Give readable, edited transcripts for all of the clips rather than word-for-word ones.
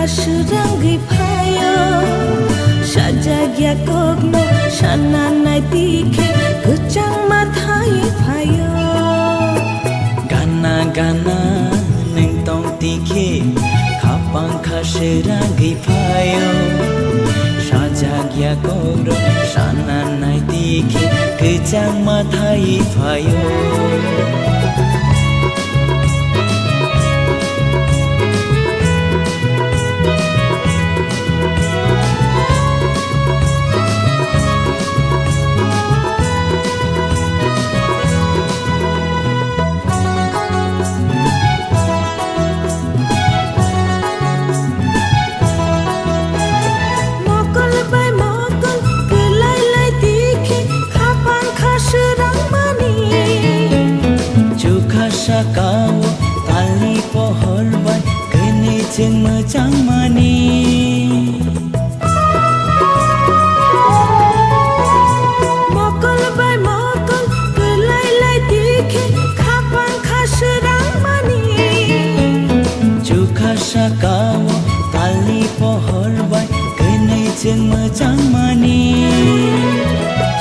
surangi phayo sajagya kokno sananai tikhe kuchang mathai phayo gana gana neng tong tikhe khapang khasurangi phayo sajagya kokno sananai tikhe kuchang mathai phayo kau tali pohon ban kene jeng mejang mani mokol bai mokol kelai lai tikhe khapang khasrang mani jukasa kau tali pohon ban kene jeng mejang mani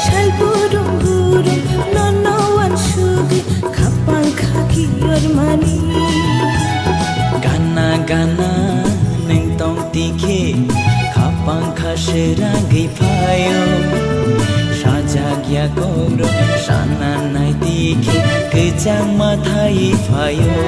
sal burung burung nonowan sugi mani gana gana neng tong tikhe khapang khasurangi phayo sajagya kokno sananai tikhe kuchang mathai phayo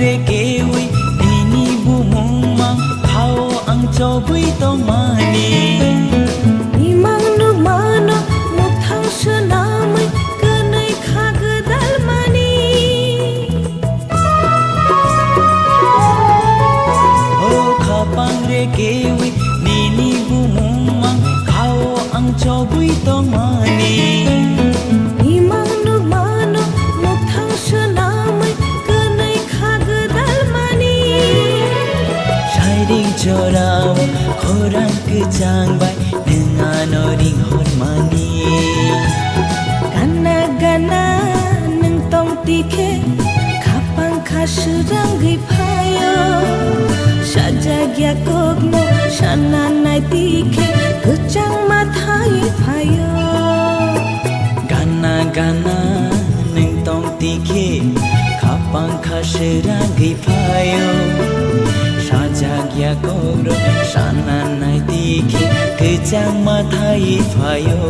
re kewi dini bumung mang khao ang chobui to mani imang nu mano muthang sunamai kanai khag dal mani o khapang re kewi dini bumung mang khao ang chobui to mani imang nu mano muthang sunamai jorao khorang kuchang bai nengano ring hon mani gana gana neng tong tikhe khapang khasurangi phayo sajagya kokno sananai tikhe kuchang mathai phayo gana gana neng tong tikhe khapang khasurangi phayo sajagya kokno sananai tikhe kuchang mathai phayo